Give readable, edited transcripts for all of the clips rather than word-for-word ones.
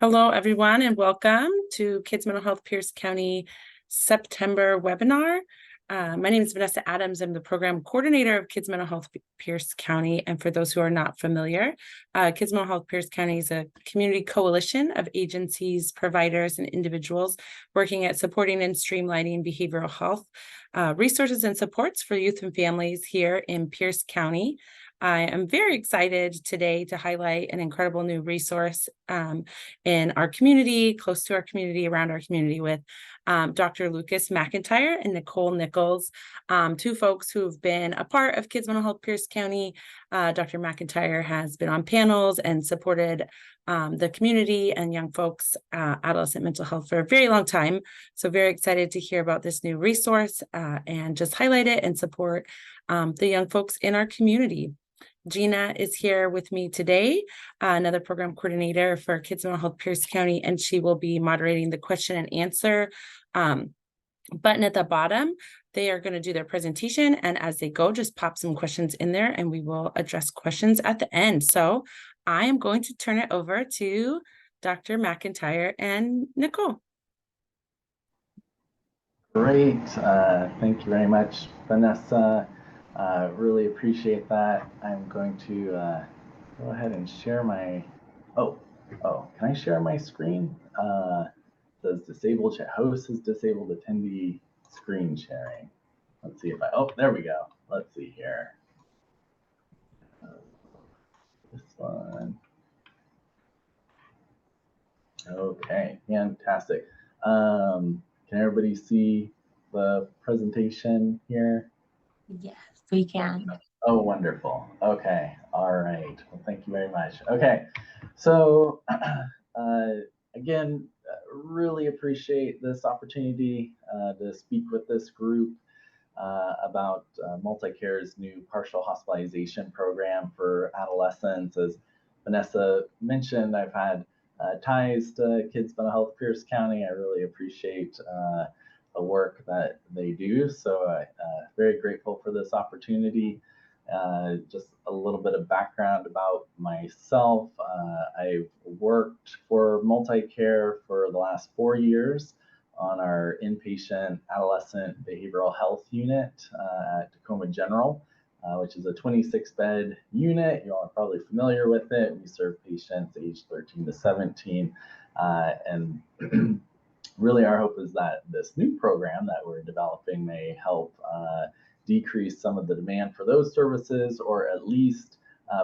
Hello, everyone, and welcome to Kids Mental Health Pierce County September webinar. My name is Vanessa Adams. I'm the program coordinator of Kids Mental Health Pierce County. And for those who are not familiar, Kids Mental Health Pierce County is a community coalition of agencies, providers, and individuals working at supporting and streamlining behavioral health resources and supports for youth and families here in Pierce County. I am very excited today to highlight an incredible new resource in our community, close to our community, around our community, with Dr. McIntyre and Nicole Nicols, two folks who've been a part of Kids Mental Health Pierce County. Dr. McIntyre has been on panels and supported the community and young folks, adolescent mental health, for a very long time. So very excited to hear about this new resource and just highlight it and support the young folks in our community. Gina is here with me today, another program coordinator for Kids Mental Health Pierce County, and she will be moderating the question and answer button at the bottom. They are going to do their presentation, and as they go, just pop some questions in there, and we will address questions at the end. So I am going to turn it over to Dr. McIntyre and Nicole. Great. Thank you very much, Vanessa. Really appreciate that. I'm going to go ahead and share my, can I share my screen? Says disabled chat host has disabled attendee screen sharing. Let's see if there we go. Let's see here. This one. Okay, fantastic. Can everybody see the presentation here? Yes, we can. Oh, wonderful. Okay. All right. Well, thank you very much. Okay. So again, really appreciate this opportunity to speak with this group about MultiCare's new partial hospitalization program for adolescents. As Vanessa mentioned, I've had ties to Kids Mental Health Pierce County. I really appreciate the work that they do. So very grateful for this opportunity. Just a little bit of background about myself. I've worked for MultiCare for the last 4 years on our inpatient adolescent behavioral health unit at Tacoma General, which is a 26-bed unit. You all are probably familiar with it. We serve patients aged 13 to 17. And really our hope is that this new program that we're developing may help decrease some of the demand for those services, or at least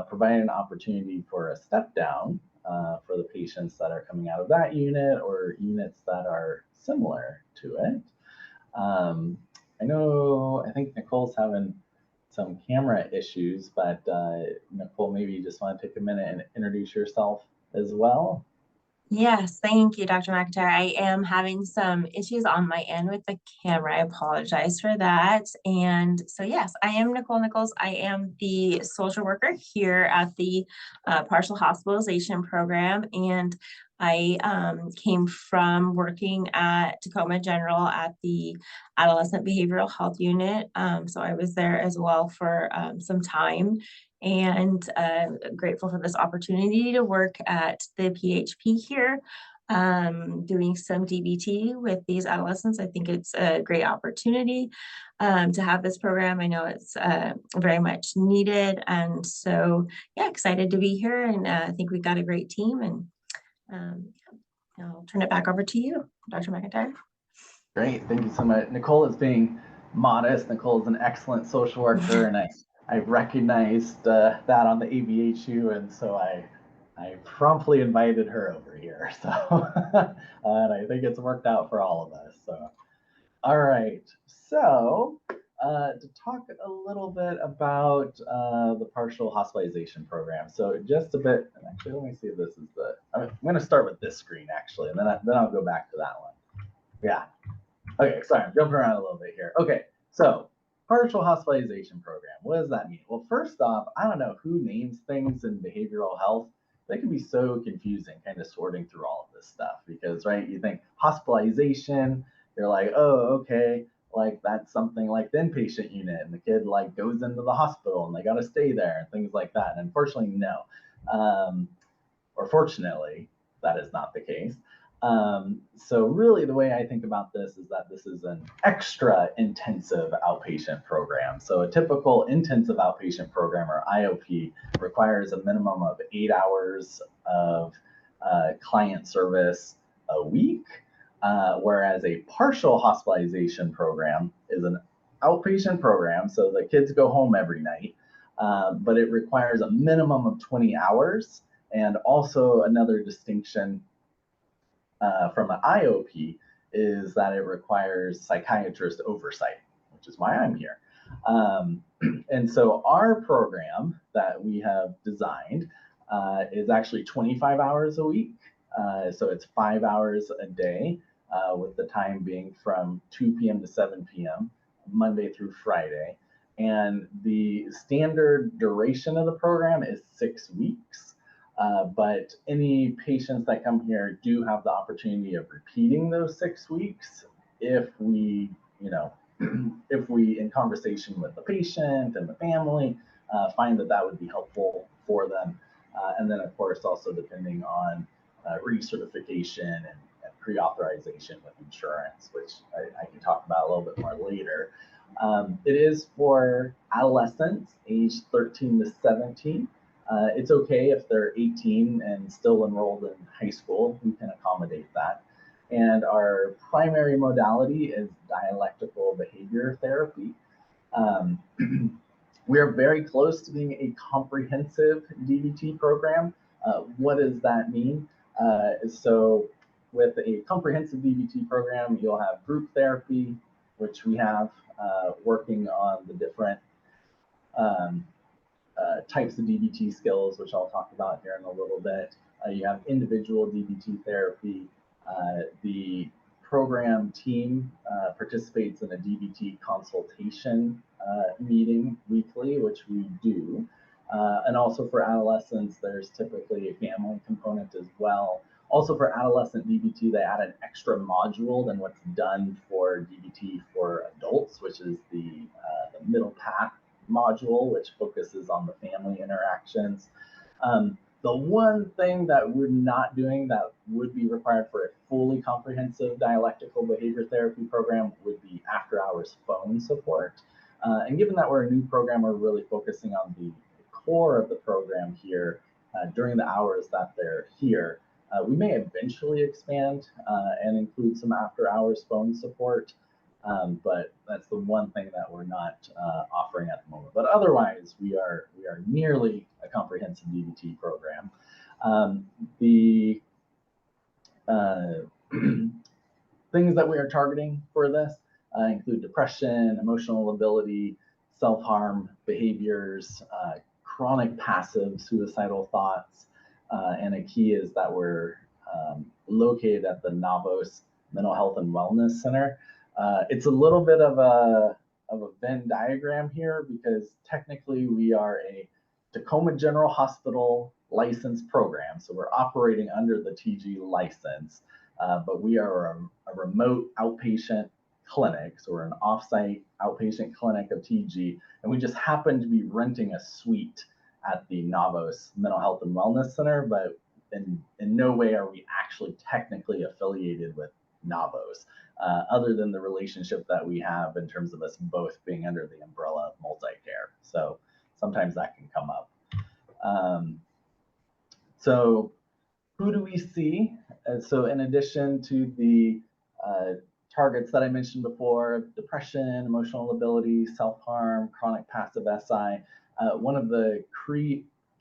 provide an opportunity for a step down for the patients that are coming out of that unit or units that are similar to it. I think Nicole's having some camera issues, but Nicole, maybe you just want to take a minute and introduce yourself as well. Yes, thank you, Dr. McIntyre. I am having some issues on my end with the camera. I apologize for that. And so, yes, I am Nicole Nicols. I am the social worker here at the partial hospitalization program. And I came from working at Tacoma General at the Adolescent Behavioral Health Unit. So I was there as well for some time. And grateful for this opportunity to work at the PHP here, doing some DBT with these adolescents. I think it's a great opportunity to have this program. I know it's very much needed, and so yeah, excited to be here. And I think we've got a great team. And I'll turn it back over to you, Dr. McIntyre. Great, thank you so much. Nicole is being modest. Nicole is an excellent social worker, and I recognized that on the ABHU, and so I promptly invited her over here. So, and I think it's worked out for all of us. So, all right. So, to talk a little bit about the partial hospitalization program. So, just a bit. Actually, let me see if this is the. I'm going to start with this screen actually, and then I'll go back to that one. Yeah. Okay. Sorry, I'm jumping around a little bit here. Okay. So. Partial hospitalization program. What does that mean? Well, first off, I don't know who names things in behavioral health. They can be so confusing, kind of sorting through all of this stuff, because, right, you think hospitalization, you're like, oh, okay, like that's something like the inpatient unit, and the kid like goes into the hospital and they got to stay there and things like that. And unfortunately, no. Or fortunately, that is not the case. So really the way I think about this is that this is an extra intensive outpatient program. So a typical intensive outpatient program, or IOP, requires a minimum of 8 hours of client service a week, whereas a partial hospitalization program is an outpatient program, so the kids go home every night, but it requires a minimum of 20 hours. And also another distinction from an IOP is that it requires psychiatrist oversight, which is why I'm here. And so our program that we have designed is actually 25 hours a week. So it's 5 hours a day, with the time being from 2 p.m. to 7 p.m., Monday through Friday. And the standard duration of the program is 6 weeks. But any patients that come here do have the opportunity of repeating those 6 weeks if we, if we, in conversation with the patient and the family, find that that would be helpful for them. And then, of course, also depending on recertification and pre-authorization with insurance, which I can talk about a little bit more later. It is for adolescents aged 13 to 17. It's okay if they're 18 and still enrolled in high school. We can accommodate that. And our primary modality is dialectical behavior therapy. We are very close to being a comprehensive DBT program. What does that mean? So with a comprehensive DBT program, you'll have group therapy, which we have working on the different types of DBT skills, which I'll talk about here in a little bit. You have individual DBT therapy. The program team participates in a DBT consultation meeting weekly, which we do. And also for adolescents, there's typically a family component as well. Also for adolescent DBT, they add an extra module than what's done for DBT for adults, which is the middle path module, which focuses on the family interactions. The one thing that we're not doing that would be required for a fully comprehensive dialectical behavior therapy program would be after-hours phone support. And given that we're a new program, we're really focusing on the core of the program here during the hours that they're here. We may eventually expand and include some after-hours phone support, but that's the one thing that we're not offering at the moment. But otherwise, we are nearly a comprehensive DBT program. The things that we are targeting for this include depression, emotional lability, self-harm behaviors, chronic passive suicidal thoughts, and a key is that we're located at the Navos Mental Health and Wellness Center. It's a little bit of a Venn diagram here because technically we are a Tacoma General Hospital licensed program. So we're operating under the TG license, but we are a remote outpatient clinic. So we're an offsite outpatient clinic of TG, and we just happen to be renting a suite at the Navos Mental Health and Wellness Center, but in no way are we actually technically affiliated with Navos, other than the relationship that we have in terms of us both being under the umbrella of MultiCare. So sometimes that can come up. So who do we see? So in addition to the targets that I mentioned before, depression, emotional lability, self-harm, chronic passive SI, one of the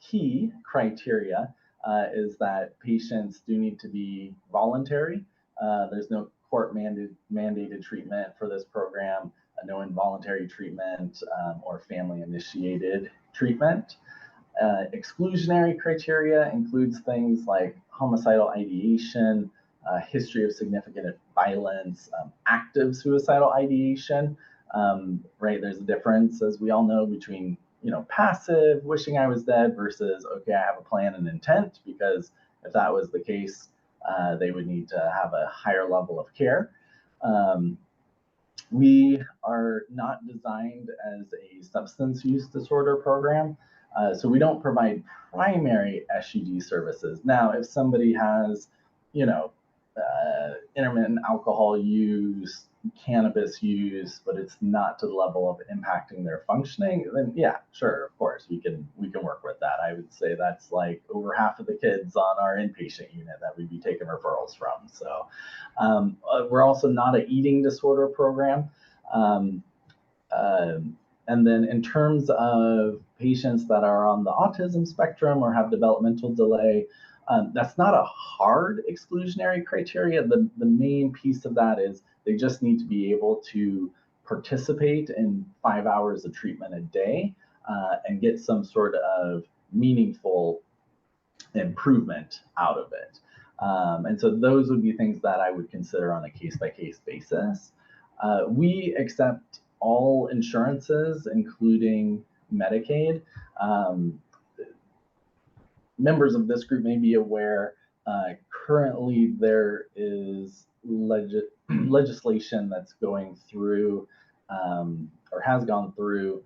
key criteria is that patients do need to be voluntary. There's no court mandated treatment for this program, no involuntary treatment or family initiated treatment. Exclusionary criteria includes things like homicidal ideation, history of significant violence, active suicidal ideation. Right, there's a difference, as we all know, between passive, wishing I was dead, versus, okay, I have a plan and intent, because if that was the case, they would need to have a higher level of care. We are not designed as a substance use disorder program, so we don't provide primary SUD services. Now, if somebody has intermittent alcohol use, cannabis use, but it's not to the level of impacting their functioning, then yeah, sure, of course, we can work with that. I would say that's like over half of the kids on our inpatient unit that we'd be taking referrals from. So we're also not an eating disorder program. And then in terms of patients that are on the autism spectrum or have developmental delay, that's not a hard exclusionary criteria. The main piece of that is they just need to be able to participate in 5 hours of treatment a day and get some sort of meaningful improvement out of it. And so those would be things that I would consider on a case-by-case basis. We accept all insurances, including Medicaid. Members of this group may be aware, currently there is legislation that's going through or has gone through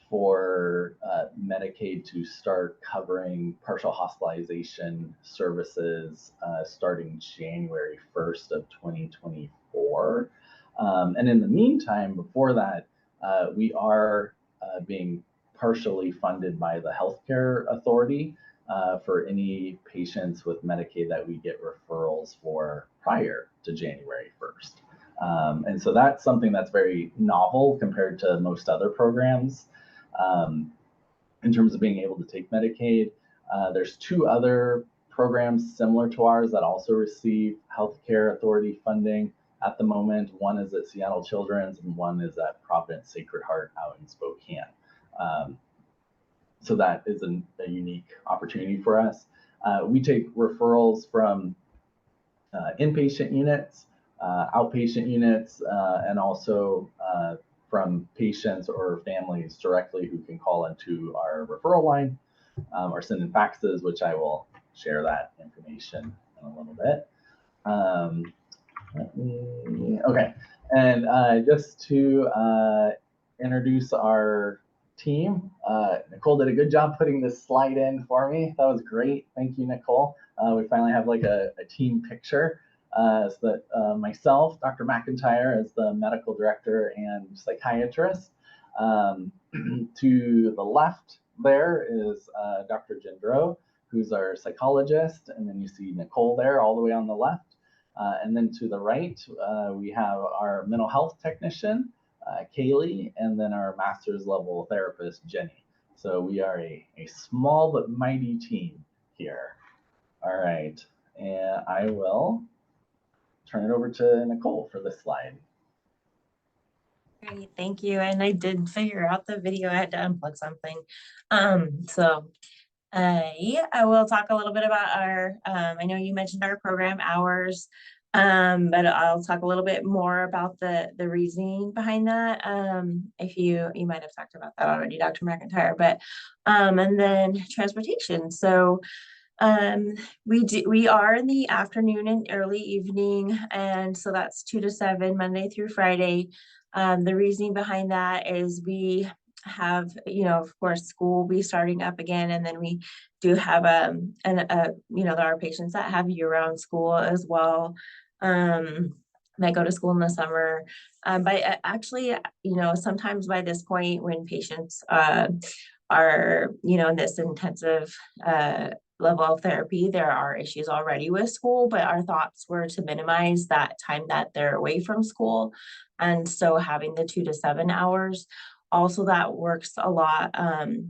for Medicaid to start covering partial hospitalization services starting January 1st of 2024. And in the meantime, before that, we are being partially funded by the healthcare authority for any patients with Medicaid that we get referrals for prior to January 1st. And so that's something that's very novel compared to most other programs in terms of being able to take Medicaid. There's 2 other programs similar to ours that also receive healthcare authority funding at the moment. One is at Seattle Children's and one is at Providence Sacred Heart out in Spokane. So that is a unique opportunity for us. We take referrals from inpatient units, outpatient units, and also from patients or families directly who can call into our referral line or send in faxes, which I will share that information in a little bit. Okay, and just to introduce our team, Nicole did a good job putting this slide in for me. That was great. Thank you, Nicole. We finally have like a team picture. So that myself, Dr. McIntyre, as the medical director and psychiatrist. To the left there is Dr. Gendreau, who's our psychologist, and then you see Nicole there all the way on the left. And then to the right, we have our mental health technician, Kaylee, and then our master's level therapist, Jenny. So we are a small but mighty team here. All right, and I will turn it over to Nicole for this slide. Great, thank you. And I did figure out the video. I had to unplug something. Yeah, I will talk a little bit about our, I know you mentioned our program hours, but I'll talk a little bit more about the reasoning behind that. If you might have talked about that already, Dr. McIntyre, but, and then transportation. So, we are in the afternoon and early evening, and so that's 2 to 7 Monday through Friday. The reasoning behind that is we have, of course, school will be starting up again, and then we do have there are patients that have year-round school as well, that go to school in the summer. But actually, sometimes by this point when patients are, in this intensive level of therapy, there are issues already with school, but our thoughts were to minimize that time that they're away from school. And so having the 2 to 7 hours, also that works a lot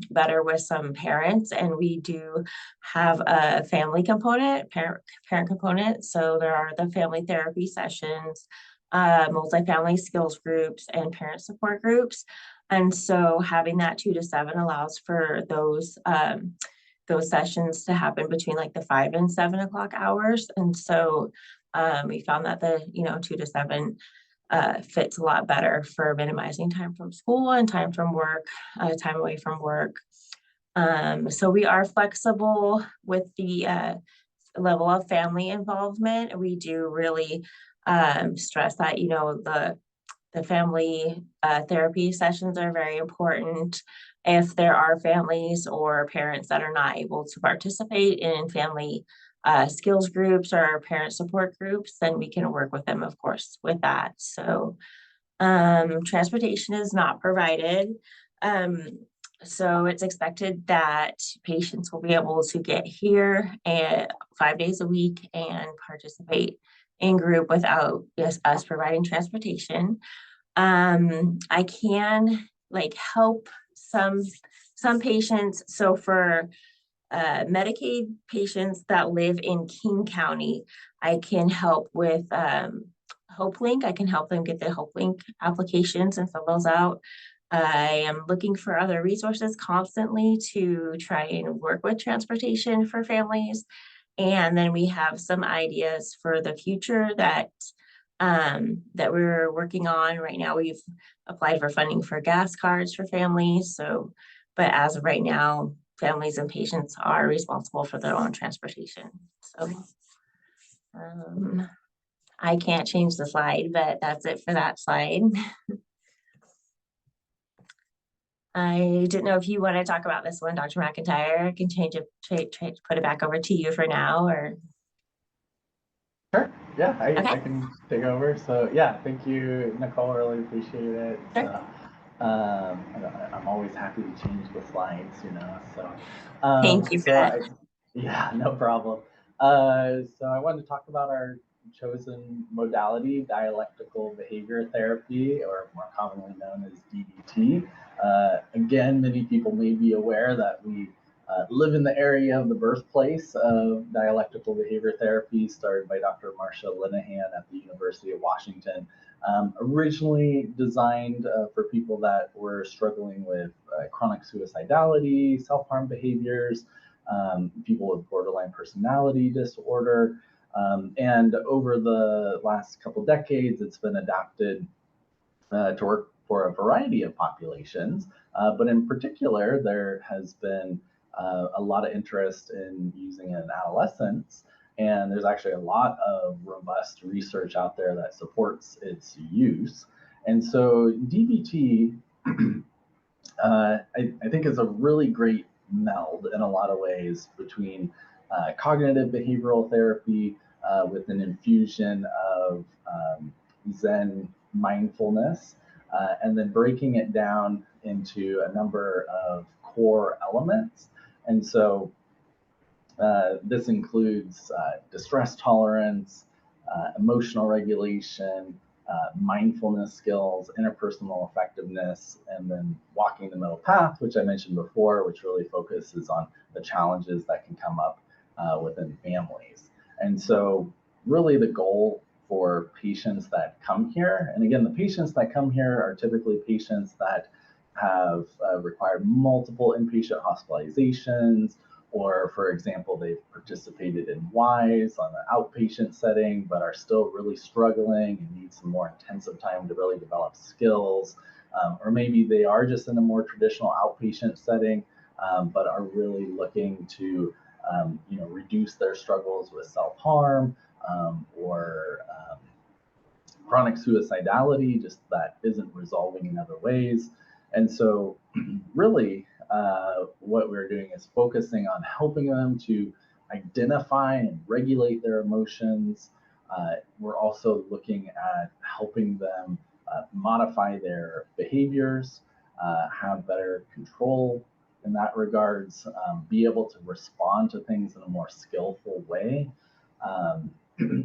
better with some parents, and we do have a family component, parent component. So there are the family therapy sessions, multifamily skills groups, and parent support groups. And so having that 2 to 7 allows for those sessions to happen between like the 5 and 7 o'clock hours. And so we found that the 2 to 7 fits a lot better for minimizing time from school and time from work, time away from work. So we are flexible with the level of family involvement. We do really stress that the family therapy sessions are very important. If there are families or parents that are not able to participate in family skills groups or parent support groups, then we can work with them, of course, with that. So transportation is not provided. So it's expected that patients will be able to get here 5 days a week and participate in group without us providing transportation. I can help some patients. So for Medicaid patients that live in King County, I can help with HopeLink. I can help them get the HopeLink applications and fill those out. I am looking for other resources constantly to try and work with transportation for families. And then we have some ideas for the future that we're working on right now. We've applied for funding for gas cards for families. So, but as of right now, families and patients are responsible for their own transportation. So I can't change the slide, but that's it for that slide. I didn't know if you want to talk about this one, Dr. McIntyre. I can change it, put it back over to you for now, or. Sure. Yeah, Okay. I can take over. So yeah, thank you, Nicole. Really appreciate it. Sure. I'm always happy to change the slides, So Thank you for that. Yeah, no problem. So I wanted to talk about our chosen modality, dialectical behavior therapy, or more commonly known as DBT. Again, many people may be aware that we live in the area of the birthplace of dialectical behavior therapy, started by Dr. Marcia Linehan at the University of Washington. Originally designed for people that were struggling with chronic suicidality, self-harm behaviors, people with borderline personality disorder. And over the last couple decades, it's been adapted to work for a variety of populations. But in particular, there has been a lot of interest in using it in adolescents. And there's actually a lot of robust research out there that supports its use. And so DBT, I think, is a really great meld in a lot of ways between cognitive behavioral therapy with an infusion of Zen mindfulness, and then breaking it down into a number of core elements. And so this includes distress tolerance, emotional regulation, mindfulness skills, interpersonal effectiveness, and then walking the middle path, which I mentioned before, which really focuses on the challenges that can come up within families. And so really the goal for patients that come here, and again, the patients that come here are typically patients that have required multiple inpatient hospitalizations, or for example, they've participated in WISE on an outpatient setting, but are still really struggling and need some more intensive time to really develop skills. Or maybe they are just in a more traditional outpatient setting, but are really looking to reduce their struggles with self-harm or chronic suicidality, just that isn't resolving in other ways. And so really what we're doing is focusing on helping them to identify and regulate their emotions. We're also looking at helping them modify their behaviors, have better control in that regards, be able to respond to things in a more skillful way,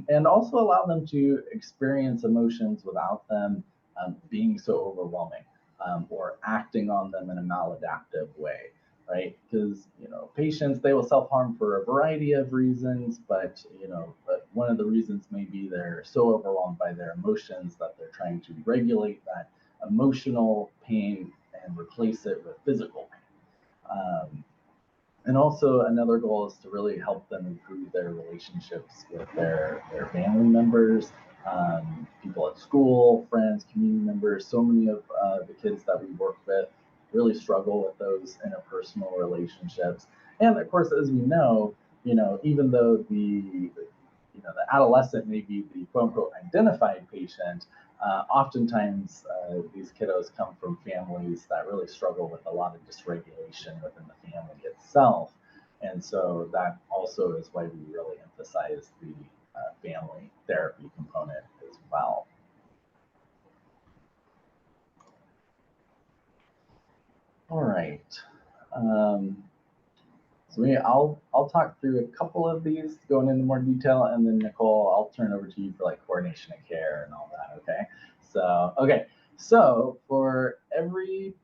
and also allow them to experience emotions without them being so overwhelming. Or acting on them in a maladaptive way, right? Because patients, they will self-harm for a variety of reasons, but one of the reasons may be they're so overwhelmed by their emotions that they're trying to regulate that emotional pain and replace it with physical pain. And also another goal is to really help them improve their relationships with their family members, people at school, friends, community members. So many of the kids that we work with really struggle with those interpersonal relationships. And of course, as we know, even though the adolescent may be the quote unquote identified patient, oftentimes these kiddos come from families that really struggle with a lot of dysregulation within the family itself. And so that also is why we really emphasize the family therapy component as well. All right. So I'll talk through a couple of these going into more detail, and then Nicole, I'll turn over to you for like coordination of care and all that. Okay. So so for every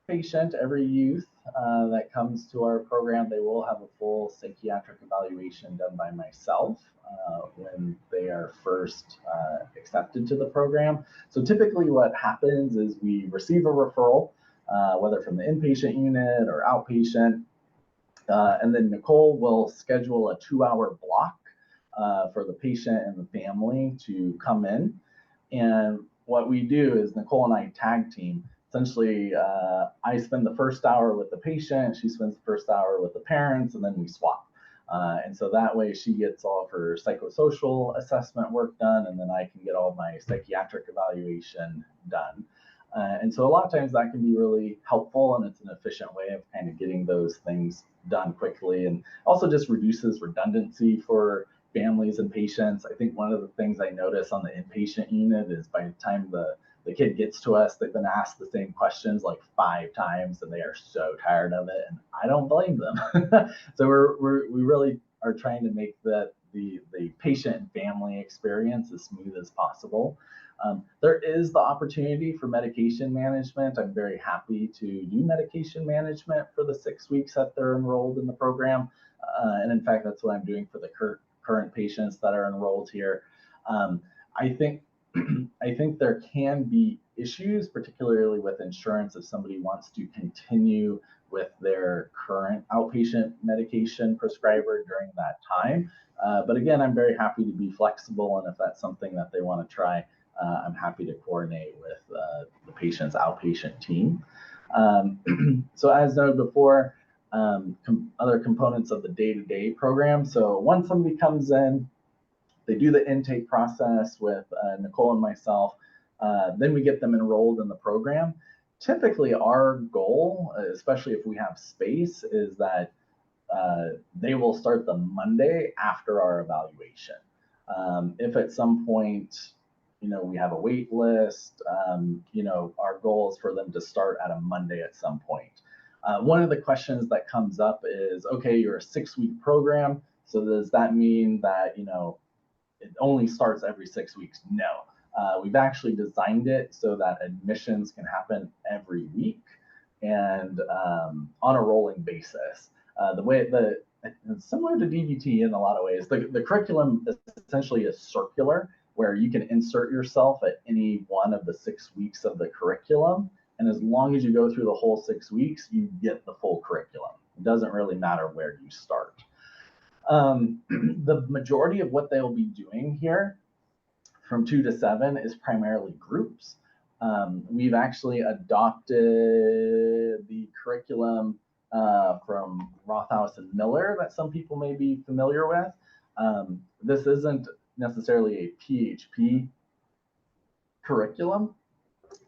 patient, every youth that comes to our program, they will have a full psychiatric evaluation done by myself when they are first accepted to the program. So typically what happens is we receive a referral, whether from the inpatient unit or outpatient, and then Nicole will schedule a 2-hour block for the patient and the family to come in. And what we do is Nicole and I tag team. Essentially, I spend the first hour with the patient, she spends the first hour with the parents, and then we swap. And so that way she gets all of her psychosocial assessment work done, and then I can get all my psychiatric evaluation done. And so a lot of times that can be really helpful, and it's an efficient way of kind of getting those things done quickly, and also just reduces redundancy for families and patients. I think one of the things I notice on the inpatient unit is by the time the kid gets to us, they've been asked the same questions like 5 times, and they are so tired of it, and I don't blame them. So we really are trying to make the patient and family experience as smooth as possible. There is the opportunity for medication management. I'm very happy to do medication management for the 6 weeks that they're enrolled in the program. And in fact, that's what I'm doing for the current patients that are enrolled here. I think there can be issues, particularly with insurance, if somebody wants to continue with their current outpatient medication prescriber during that time. But again, I'm very happy to be flexible, and if that's something that they want to try, I'm happy to coordinate with the patient's outpatient team. So as noted before, other components of the day-to-day program. So once somebody comes in, they do the intake process with Nicole and myself, then we get them enrolled in the program. Typically our goal, especially if we have space, is that they will start the Monday after our evaluation. If at some point, we have a wait list, our goal is for them to start at a Monday at some point. One of the questions that comes up is, okay, you're a 6-week program, so does that mean that, it only starts every 6 weeks? No. We've actually designed it so that admissions can happen every week and on a rolling basis. It's similar to DBT in a lot of ways. The curriculum essentially is circular, where you can insert yourself at any one of the 6 weeks of the curriculum. And as long as you go through the whole 6 weeks, you get the full curriculum. It doesn't really matter where you start. The majority of what they'll be doing here from 2 to 7 is primarily groups. We've actually adopted the curriculum from Rothaus and Miller that some people may be familiar with. This isn't necessarily a PHP curriculum,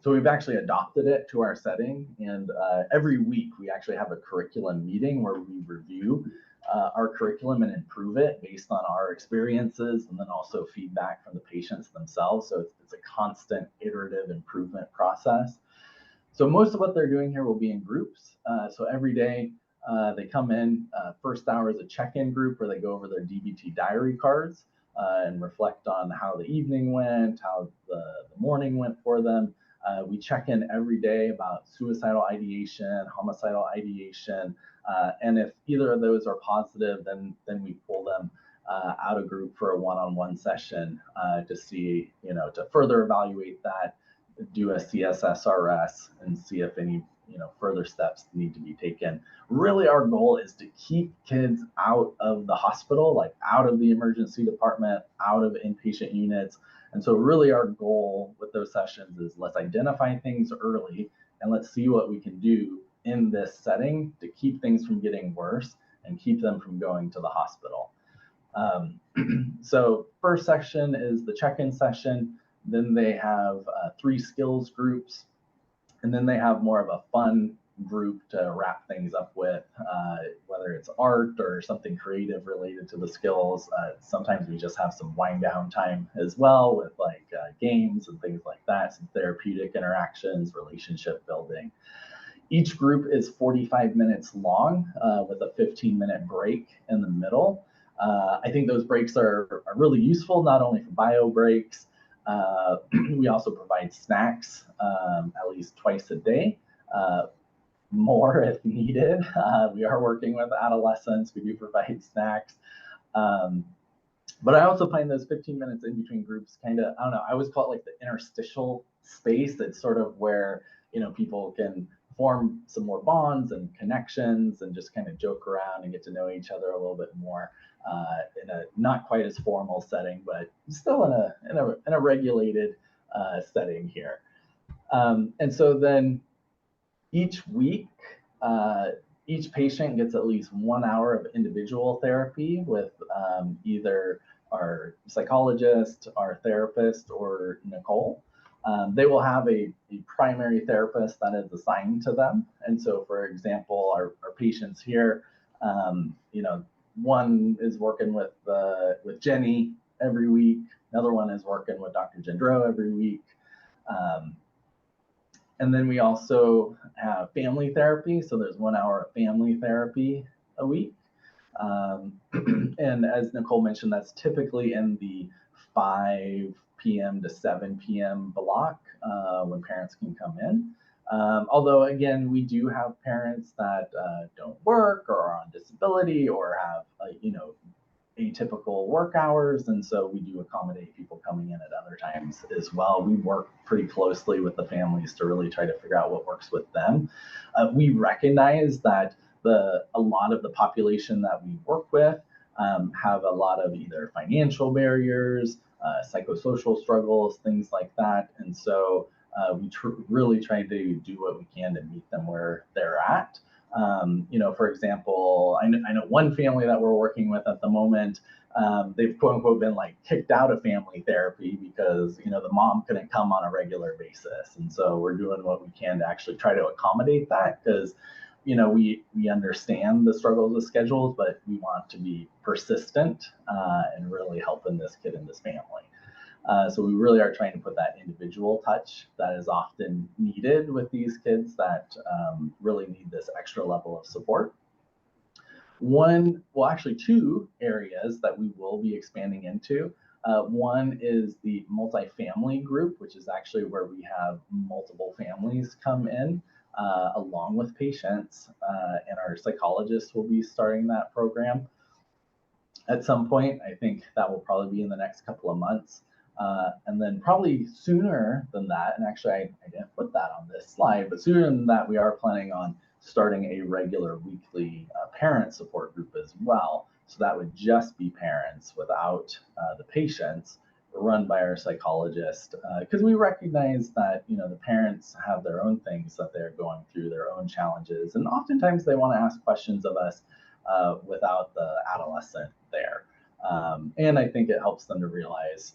so we've actually adopted it to our setting, and every week we actually have a curriculum meeting where we review our curriculum and improve it based on our experiences, and then also feedback from the patients themselves. So it's a constant iterative improvement process. So most of what they're doing here will be in groups. So every day they come in, first hour is a check-in group where they go over their DBT diary cards and reflect on how the evening went, how the morning went for them. We check in every day about suicidal ideation, homicidal ideation, and if either of those are positive, then we pull them out of group for a one-on-one session to see, to further evaluate that, do a CSSRS, and see if any further steps need to be taken. Really, our goal is to keep kids out of the hospital, like out of the emergency department, out of inpatient units. And so really our goal with those sessions is let's identify things early and let's see what we can do in this setting to keep things from getting worse and keep them from going to the hospital. So first section is the check-in session. Then they have 3 skills groups. And then they have more of a fun, group to wrap things up with, whether it's art or something creative related to the skills. Sometimes we just have some wind down time as well with like games and things like that, some therapeutic interactions, relationship building. Each group is 45 minutes long with a 15-minute break in the middle. I think those breaks are really useful, not only for bio breaks. We also provide snacks at least twice a day, more if needed. We are working with adolescents. We do provide snacks. But I also find those 15 minutes in between groups kind of, I don't know, I always call it like the interstitial space. It's sort of where, you know, people can form some more bonds and connections and just kind of joke around and get to know each other a little bit more in a not quite as formal setting, but still in a regulated setting here. And so then each week, each patient gets at least 1 hour of individual therapy with either our psychologist, our therapist, or Nicole. They will have a primary therapist that is assigned to them. And so, for example, our patients here, you know, one is working with Jenny every week. Another one is working with Dr. Gendreau every week. And then we also have family therapy. So there's 1 hour of family therapy a week. And as Nicole mentioned, that's typically in the 5 p.m. to 7 p.m. block when parents can come in. Although, again, we do have parents that don't work or are on disability or have, you know, atypical work hours, and so we do accommodate people coming in at other times as well. We work pretty closely with the families to really try to figure out what works with them. We recognize that a lot of the population that we work with have a lot of either financial barriers, psychosocial struggles, things like that, and so we really try to do what we can to meet them where they're at. You know, for example, I know one family that we're working with at the moment, they've quote unquote been like kicked out of family therapy because, you know, the mom couldn't come on a regular basis. And so we're doing what we can to actually try to accommodate that because, you know, we understand the struggles with schedules, but we want to be persistent and really helping this kid and this family. So we really are trying to put that individual touch that is often needed with these kids that really need this extra level of support. Actually two areas that we will be expanding into. One is the multifamily group, which is actually where we have multiple families come in along with patients, and our psychologists will be starting that program at some point. I think that will probably be in the next couple of months. And then probably sooner than that, and actually I didn't put that on this slide, but sooner than that, we are planning on starting a regular weekly parent support group as well. So that would just be parents without the patients, run by our psychologist, because we recognize that, you know, the parents have their own things that they're going through, their own challenges, and oftentimes they want to ask questions of us without the adolescent there. And I think it helps them to realize,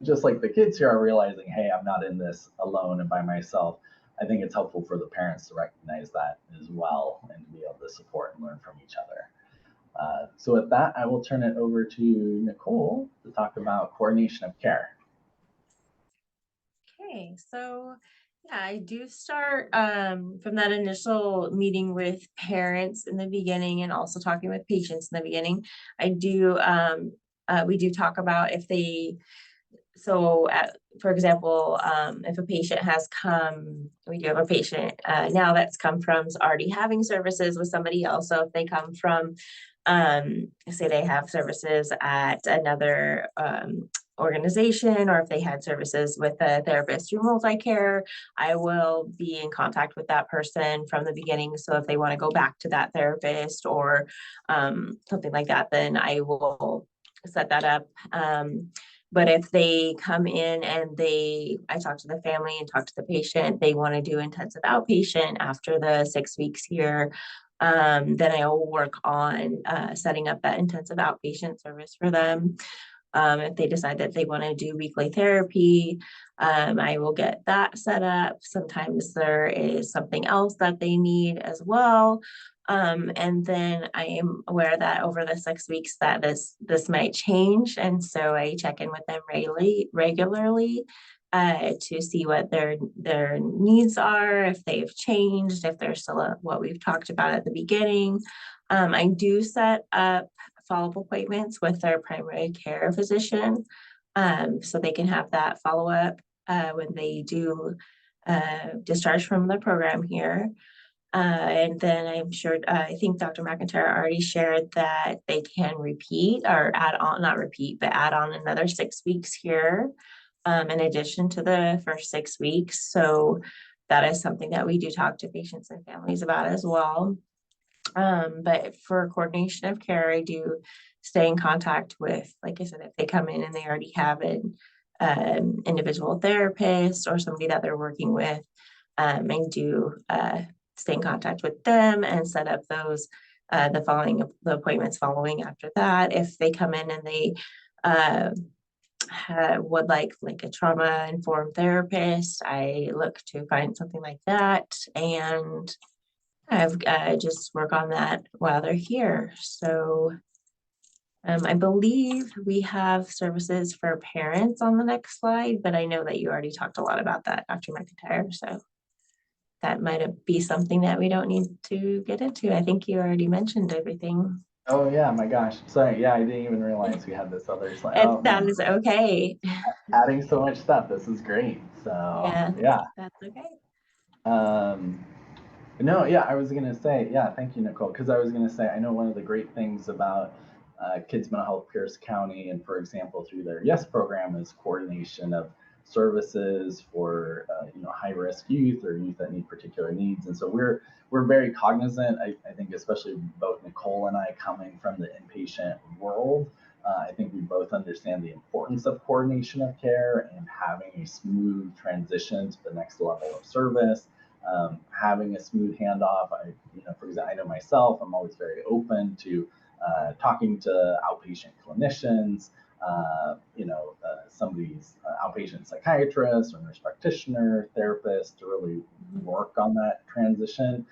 just like the kids here are realizing, hey, I'm not in this alone and by myself. I think it's helpful for the parents to recognize that as well and to be able to support and learn from each other. So with that, I will turn it over to Nicole to talk about coordination of care. Okay, so yeah, I do start from that initial meeting with parents in the beginning and also talking with patients in the beginning. I do, we do talk about if they, for example, if a patient has come, we do have a patient now that's come from already having services with somebody else. So if they come from, say they have services at another organization, or if they had services with a therapist through MultiCare, I will be in contact with that person from the beginning. So if they want to go back to that therapist or something like that, then I will set that up. But if they come in and I talk to the family and talk to the patient, they want to do intensive outpatient after the 6 weeks here, then I will work on setting up that intensive outpatient service for them. If they decide that they want to do weekly therapy, I will get that set up. Sometimes there is something else that they need as well. And then I am aware that over the 6 weeks that this might change. And so I check in with them regularly to see what their needs are, if they've changed, if they're still at what we've talked about at the beginning. I do set up follow-up appointments with their primary care physician, so they can have that follow-up when they do discharge from the program here. And then I'm sure, I think Dr. McIntyre already shared that they can repeat or add on, not repeat, but add on another 6 weeks here, in addition to the first 6 weeks. So that is something that we do talk to patients and families about as well. But for coordination of care, I do stay in contact with, like I said, if they come in and they already have an individual therapist or somebody that they're working with, I do stay in contact with them and set up those the appointments following after that. If they come in and they would like a trauma-informed therapist, I look to find something like that, and I've just work on that while they're here. So I believe we have services for parents on the next slide, but I know that you already talked a lot about that, Dr. McIntyre. So that might be something that we don't need to get into. I think you already mentioned everything. Oh yeah, my gosh. Sorry, yeah, I didn't even realize we had this other slide. Oh, That man. is okay. Adding so much stuff. This is great. So yeah. That's okay. No, yeah, I was gonna say, yeah, thank you, Nicole, because I was gonna say, I know one of the great things about Kids Mental Health Pierce County, and for example, through their YES program, is coordination of services for high risk youth or youth that need particular needs. And so we're very cognizant. I think especially both Nicole and I, coming from the inpatient world, I think we both understand the importance of coordination of care and having a smooth transition to the next level of service. Having a smooth handoff. For example, I know myself, I'm always very open to talking to outpatient clinicians, somebody's outpatient psychiatrist or nurse practitioner, therapist, to really work on that transition.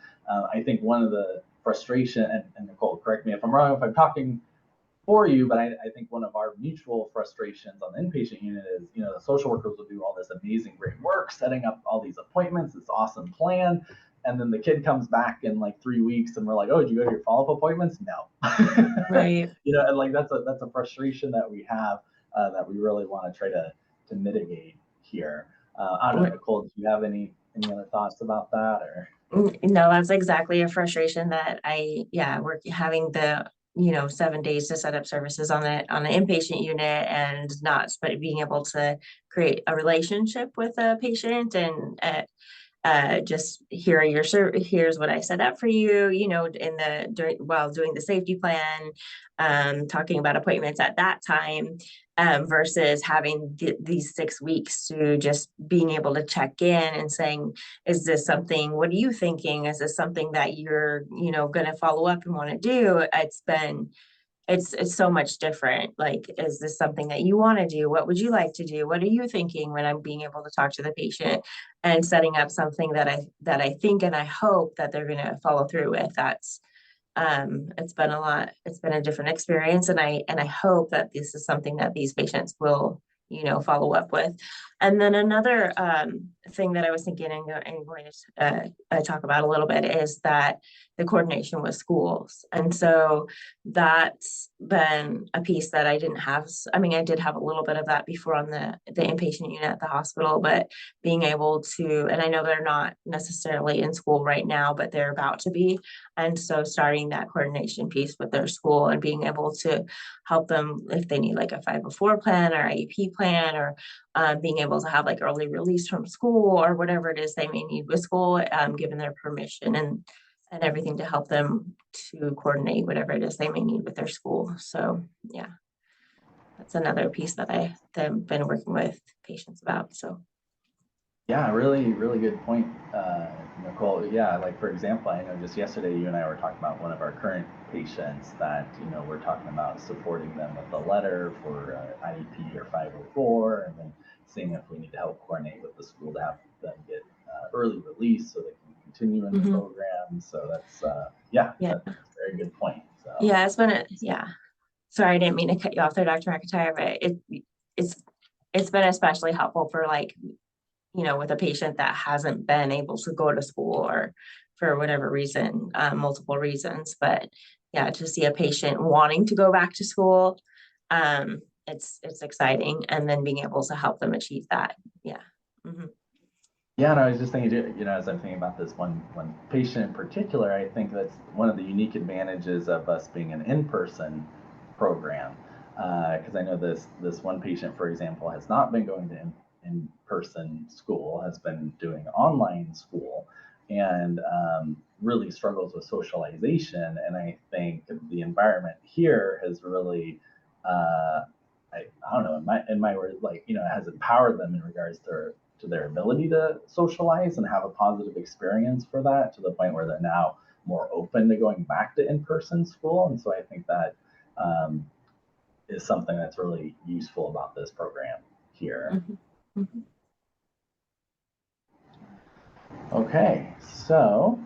I think one of the frustration, and Nicole, correct me if I'm wrong, if I'm talking for you, but I think one of our mutual frustrations on the inpatient unit is, the social workers will do all this amazing, great work, setting up all these appointments, this awesome plan. And then the kid comes back in like 3 weeks and we're like, oh, did you go to your follow-up appointments? No. Right. And like that's a frustration that we have that we really want to try to mitigate here. I don't know, Nicole, do you have any other thoughts about that? Or no, that's exactly a frustration that we're having the 7 days to set up services on the inpatient unit and not being able to create a relationship with a patient and just here's what I set up for you, while doing the safety plan, talking about appointments at that time, versus having these 6 weeks to just being able to check in and saying, is this something, what are you thinking? Is this something that you're, going to follow up and want to do? It's so much different. Like, is this something that you want to do? What would you like to do? What are you thinking? When I'm being able to talk to the patient and setting up something that I think and I hope that they're going to follow through with. That's it's been a different experience, and I hope that this is something that these patients will follow up with. And then another thing that I was thinking I'm going to talk about a little bit is that the coordination with schools. And so that's been a piece that I didn't have. I mean, I did have a little bit of that before on the inpatient unit at the hospital, but being able to, and I know they're not necessarily in school right now, but they're about to be. And so starting that coordination piece with their school and being able to help them if they need like a 504 plan or IEP plan, or being able to have like early release from school or whatever it is they may need with school, given their permission and everything to help them to coordinate whatever it is they may need with their school. So yeah, that's another piece that I've been working with patients about. So Yeah, really, really good point, Nicole. Yeah, like for example, I know just yesterday you and I were talking about one of our current patients that, we're talking about supporting them with a letter for IEP or 504, and then seeing if we need to help coordinate with the school to have them get early release so they can continue in the Mhm. program. So that's, yeah, Yeah. that's a very good point. So, Yeah, yeah. Sorry, I didn't mean to cut you off there, Dr. McIntyre, but it's it's been especially helpful for like, with a patient that hasn't been able to go to school or for whatever reason, multiple reasons. But yeah, to see a patient wanting to go back to school, it's exciting, and then being able to help them achieve that. Yeah. Mhm. yeah, and I was just thinking, as I'm thinking about this one patient in particular, I think that's one of the unique advantages of us being an in-person program. Because I know this one patient, for example, has not been going to in-person school, has been doing online school, and really struggles with socialization. And I think the environment here has really, I don't know, in my words, like, has empowered them in regards to their ability to socialize and have a positive experience for that, to the point where they're now more open to going back to in-person school. And so I think that um, is something that's really useful about this program here. Mhm. Mhm. Okay, so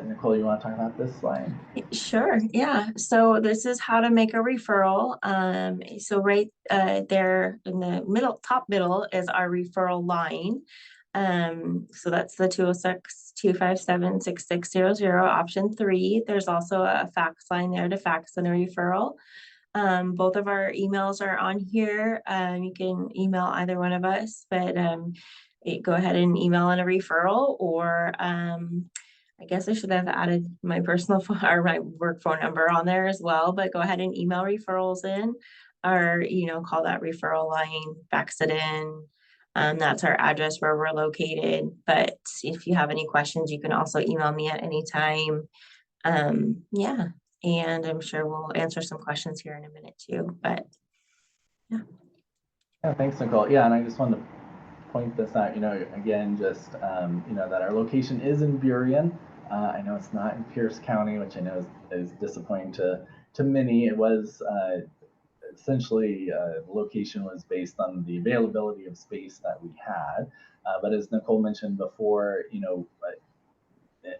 Nicole, you want to talk about this slide? Sure. Yeah. So this is how to make a referral. So right there in the top middle is our referral line. So that's the 206-257-6600, option 3. There's also a fax line there to fax in a referral. Both of our emails are on here. You can email either one of us, but go ahead and email in a referral, or I guess I should have added my personal phone or my work phone number on there as well, but go ahead and email referrals in, or, call that referral line, fax it in. That's our address where we're located. But if you have any questions, you can also email me at any time. Yeah. And I'm sure we'll answer some questions here in a minute too, but yeah. Yeah, thanks, Nicole. Yeah, and I just wanted to point this out, again, just, that our location is in Burien. I know it's not in Pierce County, which I know is disappointing to many. It was essentially, the location was based on the availability of space that we had. But as Nicole mentioned before,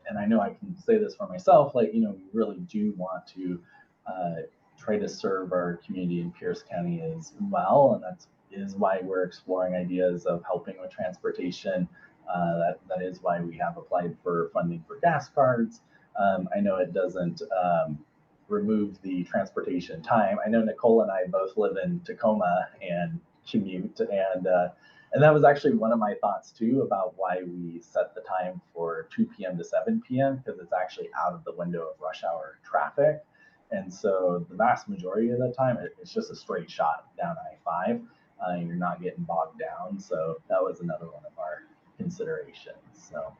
and I know I can say this for myself, like, we really do want to uh, try to serve our community in Pierce County as well. And that is why we're exploring ideas of helping with transportation. That is why we have applied for funding for gas cards. I know it doesn't remove the transportation time. I know Nicole and I both live in Tacoma and commute, and that was actually one of my thoughts too about why we set the time for 2 p.m. to 7 p.m. because it's actually out of the window of rush hour traffic. And so the vast majority of the time, it's just a straight shot down I-5. And you're not getting bogged down. So that was another one of our considerations. So,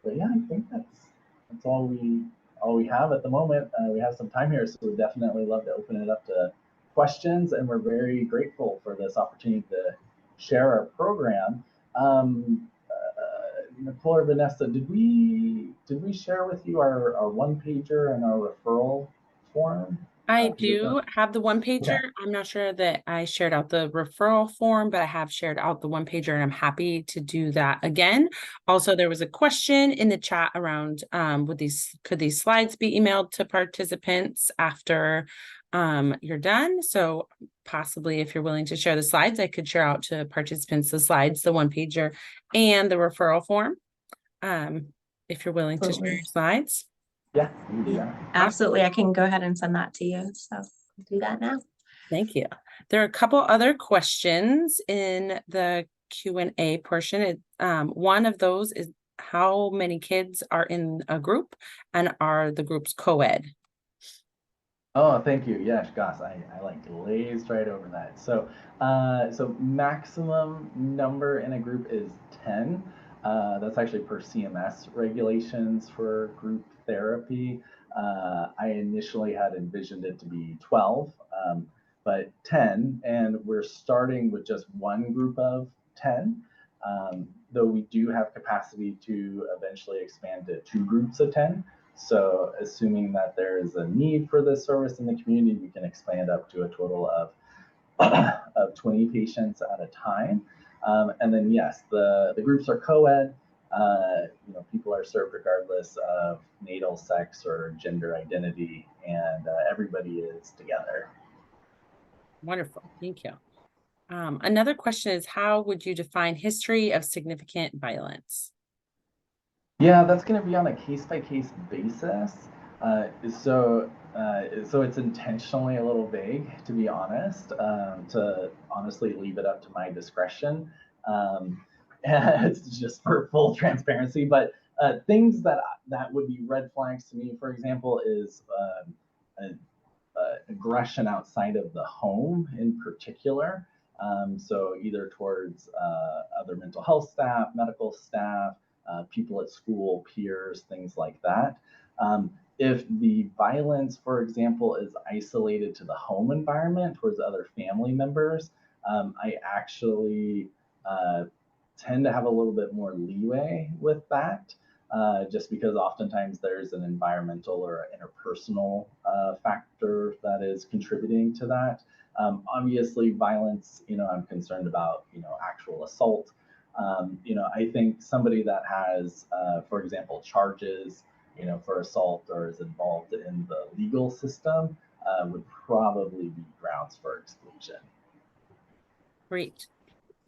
but yeah, I think that's all we have at the moment. We have some time here, so we'd definitely love to open it up to questions, and we're very grateful for this opportunity to share our program. Nicole or Vanessa, did we share with you our one pager and our referral form? I do have the one pager. Okay. I'm not sure that I shared out the referral form, but I have shared out the one pager, and I'm happy to do that again. Also, there was a question in the chat around could these slides be emailed to participants after you're done? So possibly if you're willing to share the slides, I could share out to participants the slides, the one pager, and the referral form. If you're willing to share your slides. Yeah, you can do that. Absolutely. I can go ahead and send that to you. So I'll do that now. Thank you. There are a couple other questions in the Q&A portion. One of those is how many kids are in a group, and are the groups co-ed? Oh, thank you. Yes, gosh, I like glazed right over that. So maximum number in a group is 10. That's actually per CMS regulations for group therapy. I initially had envisioned it to be 12, but 10, and we're starting with just one group of 10, though we do have capacity to eventually expand to 2 groups of 10. So assuming that there is a need for this service in the community, we can expand up to a total of 20 patients at a time. And then yes, the groups are co-ed. People are served regardless of natal sex or gender identity, and everybody is together. Wonderful, thank you. Another question is, how would you define history of significant violence? Yeah, that's going to be on a case-by-case basis. So it's intentionally a little vague, to be honest, to honestly leave it up to my discretion. It's just for full transparency. But things that would be red flags to me, for example, is aggression outside of the home in particular. So either towards other mental health staff, medical staff, people at school, peers, things like that. If the violence, for example, is isolated to the home environment towards other family members, I actually tend to have a little bit more leeway with that, just because oftentimes there's an environmental or interpersonal factor that is contributing to that. Obviously, violence, I'm concerned about, actual assault. I think somebody that has, for example, charges, for assault or is involved in the legal system would probably be grounds for exclusion. Great,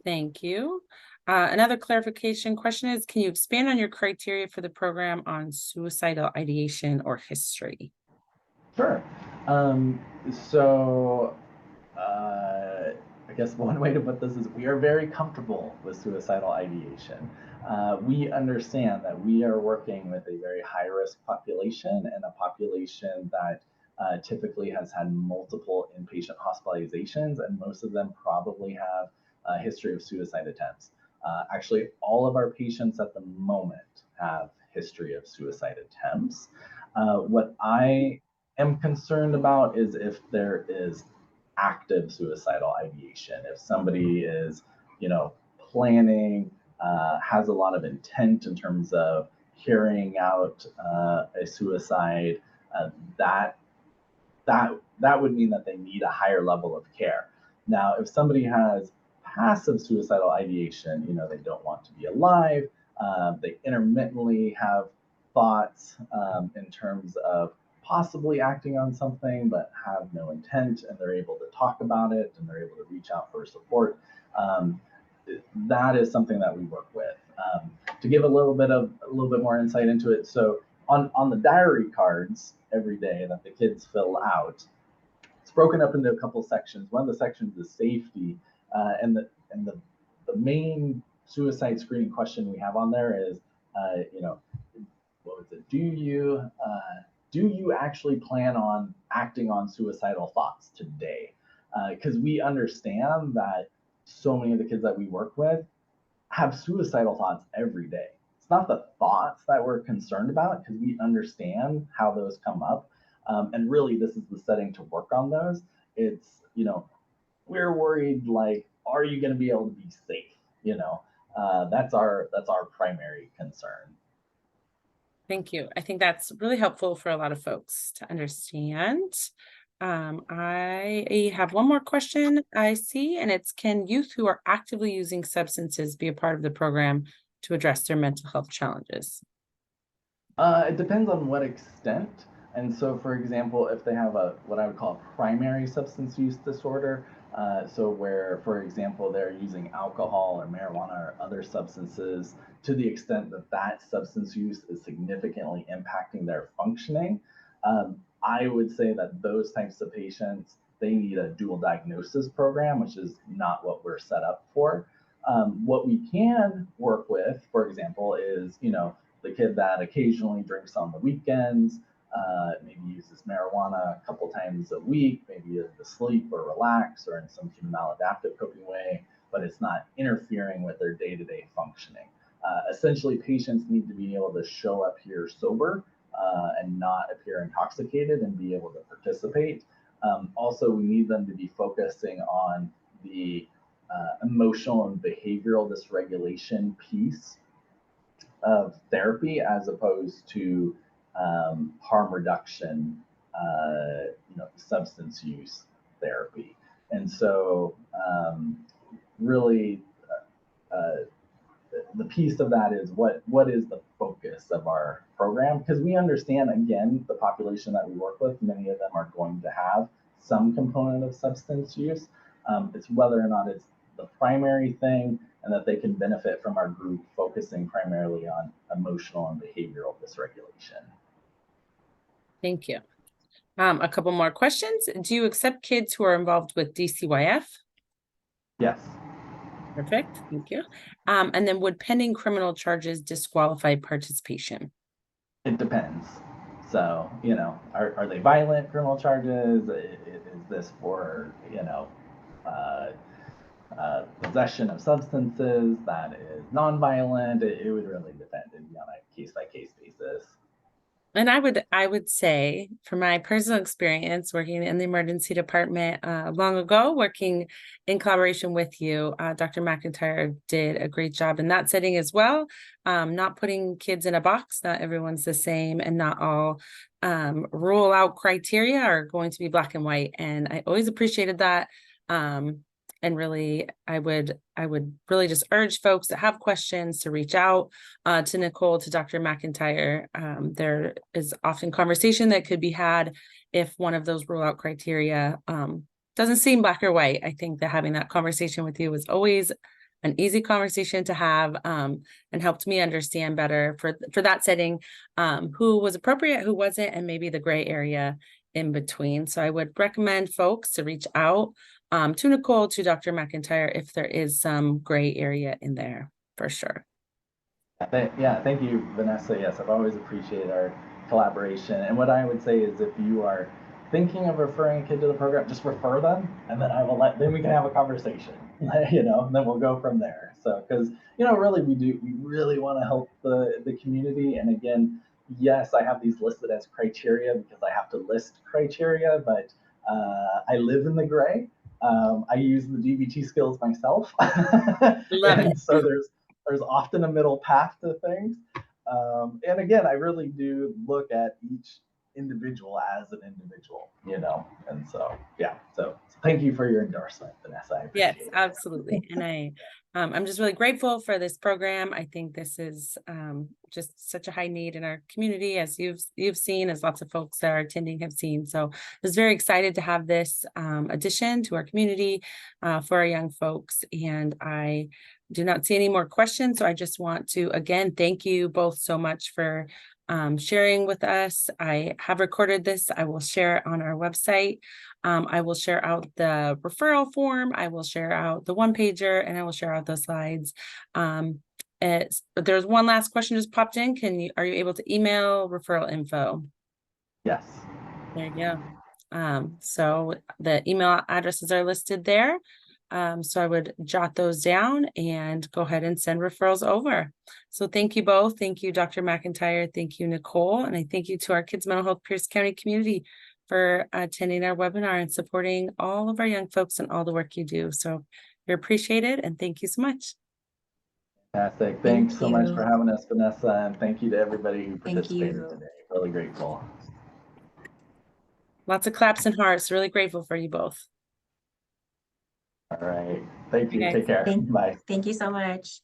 thank you. Another clarification question is, can you expand on your criteria for the program on suicidal ideation or history? Sure. I guess one way to put this is we are very comfortable with suicidal ideation. We understand that we are working with a very high-risk population and a population that typically has had multiple inpatient hospitalizations, and most of them probably have a history of suicide attempts. Actually, all of our patients at the moment have history of suicide attempts. What I am concerned about is if there is active suicidal ideation. If somebody is, planning, has a lot of intent in terms of carrying out a suicide, that would mean that they need a higher level of care. Now, if somebody has passive suicidal ideation, they don't want to be alive, they intermittently have thoughts in terms of possibly acting on something but have no intent, and they're able to talk about it and they're able to reach out for support, that is something that we work with. To give a little bit more insight into it, so on the diary cards every day that the kids fill out, it's broken up into a couple sections. One of the sections is safety, and the main suicide screening question we have on there is, what was it? Do you actually plan on acting on suicidal thoughts today? Because we understand that so many of the kids that we work with have suicidal thoughts every day. It's not the thoughts that we're concerned about, because we understand how those come up. And really, this is the setting to work on those. It's, we're worried, like, are you going to be able to be safe? That's our primary concern. Thank you. I think that's really helpful for a lot of folks to understand. I have one more question I see, and it's, can youth who are actively using substances be a part of the program to address their mental health challenges? It depends on what extent. And so, for example, if they have what I would call a primary substance use disorder, so where, for example, they're using alcohol or marijuana or other substances to the extent that that substance use is significantly impacting their functioning, I would say that those types of patients, they need a dual diagnosis program, which is not what we're set up for. What we can work with, for example, is, the kid that occasionally drinks on the weekends, maybe uses marijuana a couple times a week, maybe to sleep or relax or in some kind of maladaptive coping way, but it's not interfering with their day-to-day functioning. Essentially, patients need to be able to show up here sober and not appear intoxicated and be able to participate. Also, we need them to be focusing on the emotional and behavioral dysregulation piece of therapy as opposed to harm reduction, substance use therapy. And so really the piece of that is what is the focus of our program? Because we understand, again, the population that we work with, many of them are going to have some component of substance use. It's whether or not it's the primary thing and that they can benefit from our group focusing primarily on emotional and behavioral dysregulation. Thank you. A couple more questions. Do you accept kids who are involved with DCYF? Yes. Perfect, thank you. And then would pending criminal charges disqualify participation? It depends. So, are they violent criminal charges? Is this for, possession of substances that is nonviolent? It would really depend. It'd be on a case-by-case basis. And I would say, from my personal experience working in the emergency department long ago, working in collaboration with you, Dr. McIntyre did a great job in that setting as well. Not putting kids in a box, not everyone's the same, and not all rule out criteria are going to be black and white. And I always appreciated that. And really, I would really just urge folks that have questions to reach out to Nicole, to Dr. McIntyre. There is often conversation that could be had if one of those rule out criteria doesn't seem black or white. I think that having that conversation with you was always an easy conversation to have and helped me understand better for that setting who was appropriate, who wasn't, and maybe the gray area in between. So I would recommend folks to reach out to Nicole, to Dr. McIntyre, if there is some gray area in there, for sure. Yeah, thank you, Vanessa. Yes, I've always appreciated our collaboration. And what I would say is if you are thinking of referring a kid to the program, just refer them, and then then we can have a conversation, and then we'll go from there. So, because, really we really want to help the community. And again, yes, I have these listed as criteria because I have to list criteria, but I live in the gray. I use the DBT skills myself. Love it. So there's often a middle path to things. And again, I really do look at each individual as an individual, and so, yeah. So thank you for your endorsement, Vanessa. I appreciate it. Absolutely. And I'm just really grateful for this program. I think this is just such a high need in our community, as you've seen, as lots of folks that are attending have seen. So I was very excited to have this addition to our community for our young folks. And I do not see any more questions. So I just want to, again, thank you both so much for sharing with us. I have recorded this. I will share it on our website. I will share out the referral form. I will share out the one pager, and I will share out the slides. There's one last question just popped in. Are you able to email referral info? Yes. There you go. So the email addresses are listed there. So I would jot those down and go ahead and send referrals over. So thank you both. Thank you, Dr. McIntyre. Thank you, Nicole. And I thank you to our Kids Mental Health Pierce County community for attending our webinar and supporting all of our young folks and all the work you do. So you're appreciated, and thank you so much. Fantastic. Thanks so much for having us, Vanessa, and thank you to everybody who participated today. Really grateful. Lots of claps and hearts. Really grateful for you both. All right. Thank you. Okay. Take care. Bye. Thank you so much.